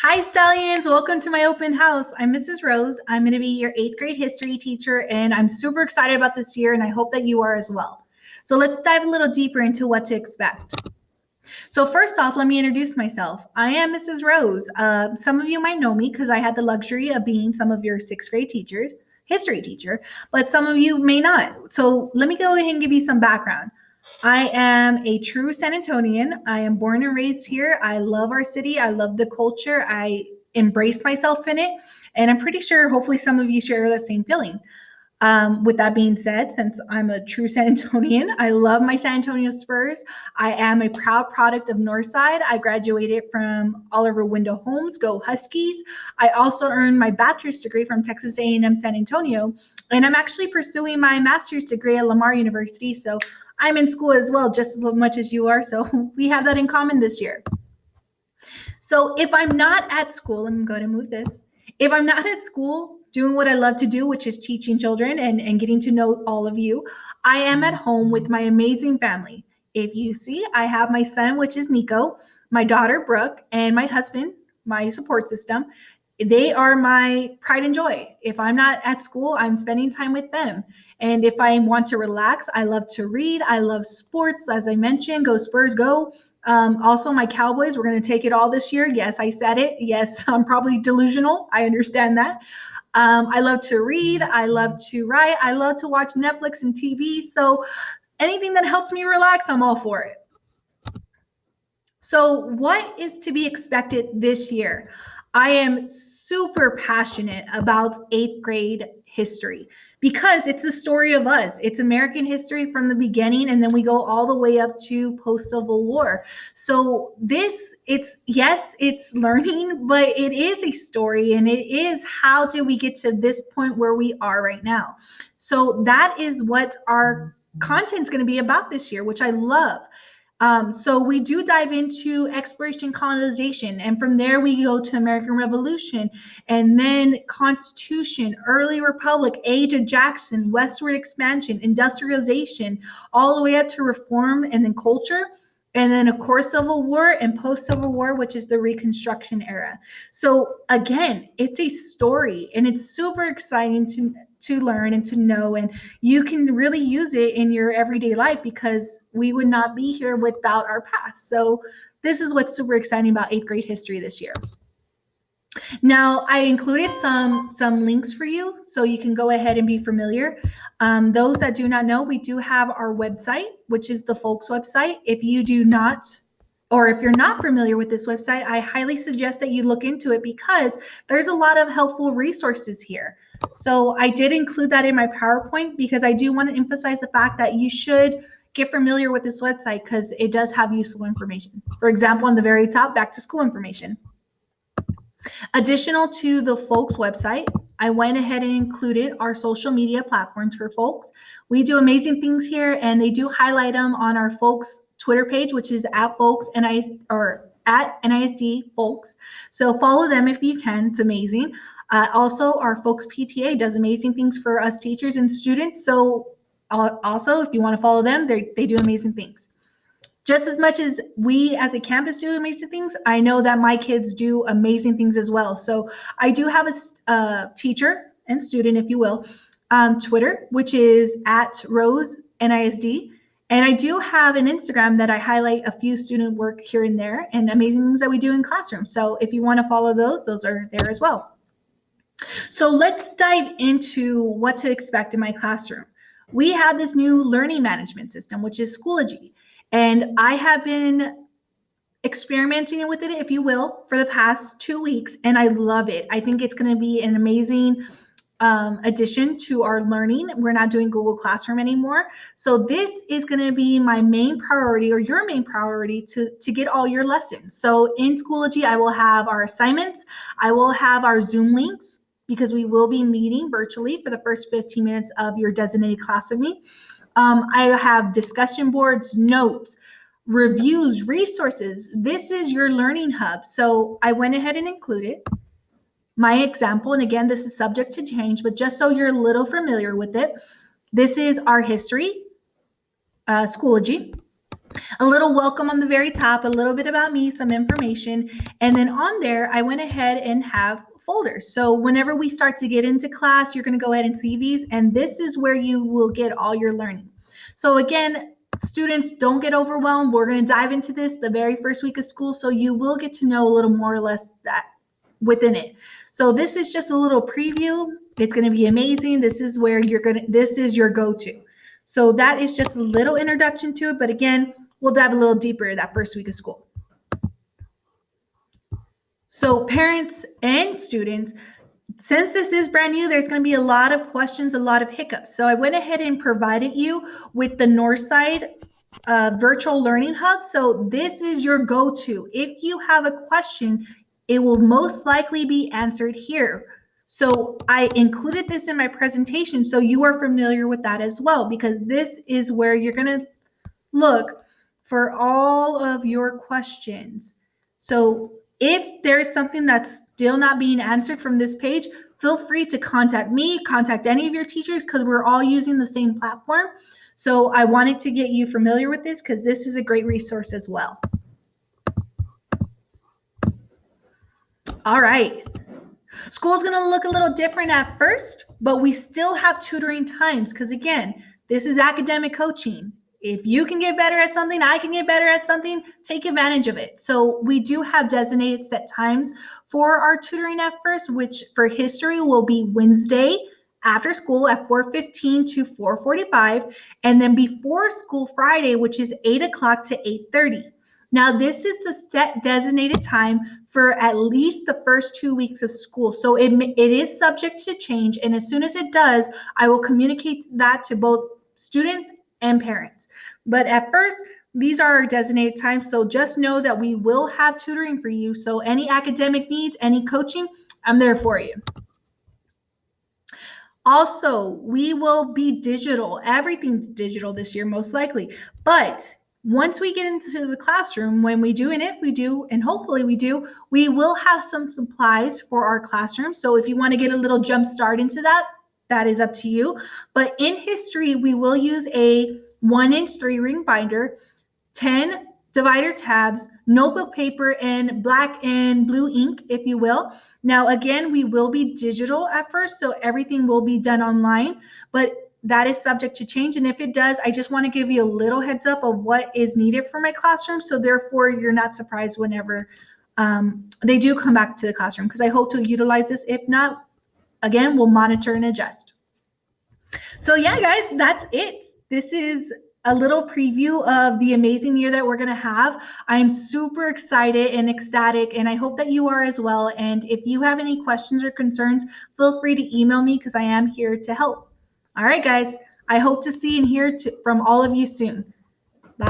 Hi, Stallions. Welcome to my open house. I'm Mrs. Rose. I'm going to be your eighth grade history teacher, and I'm super excited about this year, and I hope that you are as well. So let's dive a little deeper into what to expect. So first off, let me introduce myself. I am Mrs. Rose. Some of you might know me because I had the luxury of being some of your sixth grade teachers, history teacher, but some of you may not. So let me go ahead and give you some background. I am a true San Antonian. I am born and raised here. I love our city. I love the culture. I embrace myself in it. And I'm pretty sure, hopefully, some of you share that same feeling. With that being said, since I'm a true San Antonian, I love my San Antonio Spurs. I am a proud product of Northside. I graduated from Oliver Wendell Holmes, go Huskies. I also earned my bachelor's degree from Texas A&M San Antonio, and I'm actually pursuing my master's degree at Lamar University. So I'm in school as well, just as much as you are. So we have that in common this year. So if I'm not at school, I'm going to move this. If I'm not at school doing what I love to do, which is teaching children and getting to know all of you, I am at home with my amazing family. If you see, I have my son, which is Nico, my daughter, Brooke, and my husband, my support system. They are my pride and joy. If I'm not at school, I'm spending time with them. And if I want to relax, I love to read. I love sports. As I mentioned, go Spurs, go. Also, my Cowboys, we're going to take it all this year. Yes, I said it. Yes, I'm probably delusional. I understand that. I love to read. I love to write. I love to watch Netflix and TV. So anything that helps me relax, I'm all for it. So what is to be expected this year? I am super passionate about eighth grade history because it's the story of us. It's American history from the beginning, and then we go all the way up to post-Civil War. So it's learning, but it is a story, and it is how did we get to this point where we are right now. So that is what our content's going to be about this year, which I love. So we do dive into exploration colonization, and from there we go to American Revolution, and then Constitution, early Republic, Age of Jackson, westward expansion, industrialization, all the way up to reform and then culture. And then, of course, Civil War and post-Civil War, which is the Reconstruction era. So again, it's a story, and it's super exciting to learn and to know, and you can really use it in your everyday life because we would not be here without our past. So this is what's super exciting about eighth grade history this year. Now, I included some links for you so you can go ahead and be familiar. Those that do not know, we do have our website, which is the Folks website. If you do not, or if you're not familiar with this website, I highly suggest that you look into it because there's a lot of helpful resources here. So I did include that in my PowerPoint because I do want to emphasize the fact that you should get familiar with this website because it does have useful information. For example, on the very top, back to school information. Additional to the Folks website, I went ahead and included our social media platforms for Folks. We do amazing things here, and they do highlight them on our Folks Twitter page, which is at Folks or at NISD Folks. So follow them if you can. It's amazing. Also, our Folks PTA does amazing things for us teachers and students. So also, if you want to follow them, they do amazing things. Just as much as we as a campus do amazing things, I know that my kids do amazing things as well. So I do have a teacher and student, if you will, Twitter, which is at Roose NISD. And I do have an Instagram that I highlight a few student work here and there and amazing things that we do in classrooms. So if you want to follow those are there as well. So let's dive into what to expect in my classroom. We have this new learning management system, which is Schoology. And I have been experimenting with it, if you will, for the past 2 weeks, and I love it. I think it's going to be an amazing addition to our learning. We're not doing Google Classroom anymore. So this is going to be my main priority, or your main priority, to get all your lessons. So in Schoology, I will have our assignments. I will have our Zoom links because we will be meeting virtually for the first 15 minutes of your designated class with me. I have discussion boards, notes, reviews, resources. This is your learning hub. So I went ahead and included my example. And again, this is subject to change, but just so you're a little familiar with it, this is our history, Schoology. A little welcome on the very top, a little bit about me, some information. And then on there, I went ahead and have folders. So whenever we start to get into class, you're going to go ahead and see these. And this is where you will get all your learning. So again, students, don't get overwhelmed. We're going to dive into this the very first week of school. So you will get to know a little more or less that within it. So this is just a little preview. It's going to be amazing. This is where this is your go-to. So that is just a little introduction to it. But again, we'll dive a little deeper that first week of school. So parents and students, since this is brand new, there's going to be a lot of questions, a lot of hiccups. So I went ahead and provided you with the Northside virtual learning hub. So this is your go-to. If you have a question, it will most likely be answered here. So I included this in my presentation so you are familiar with that as well, because this is where you're going to look for all of your questions. So if there's something that's still not being answered from this page, feel free to contact me, contact any of your teachers, because we're all using the same platform. So I wanted to get you familiar with this because this is a great resource as well. All right. School's going to look a little different at first, but we still have tutoring times because, again, this is academic coaching. If you can get better at something, I can get better at something, take advantage of it. So we do have designated set times for our tutoring at first, which for history will be Wednesday after school at 4:15 to 4:45, and then before school Friday, which is 8 o'clock to 8:30. Now, this is the set designated time for at least the first 2 weeks of school. So it is subject to change. And as soon as it does, I will communicate that to both students and parents. But at first, these are our designated times. So just know that we will have tutoring for you. So any academic needs, any coaching, I'm there for you. Also, we will be digital. Everything's digital this year, most likely. But once we get into the classroom, when we do, and if we do, and hopefully we do, we will have some supplies for our classroom. So if you want to get a little jump start into that, that is up to you. But in history, we will use a 1-inch 3-ring binder, 10 divider tabs, notebook paper, and black and blue ink, if you will. Now, again, we will be digital at first, so everything will be done online, but that is subject to change. And if it does, I just want to give you a little heads up of what is needed for my classroom. So therefore, you're not surprised whenever they do come back to the classroom, because I hope to utilize this. If not, again, we'll monitor and adjust. So yeah, guys, that's it. This is a little preview of the amazing year that we're going to have. I'm super excited and ecstatic, and I hope that you are as well. And if you have any questions or concerns, feel free to email me because I am here to help. All right, guys, I hope to see and hear from all of you soon. Bye.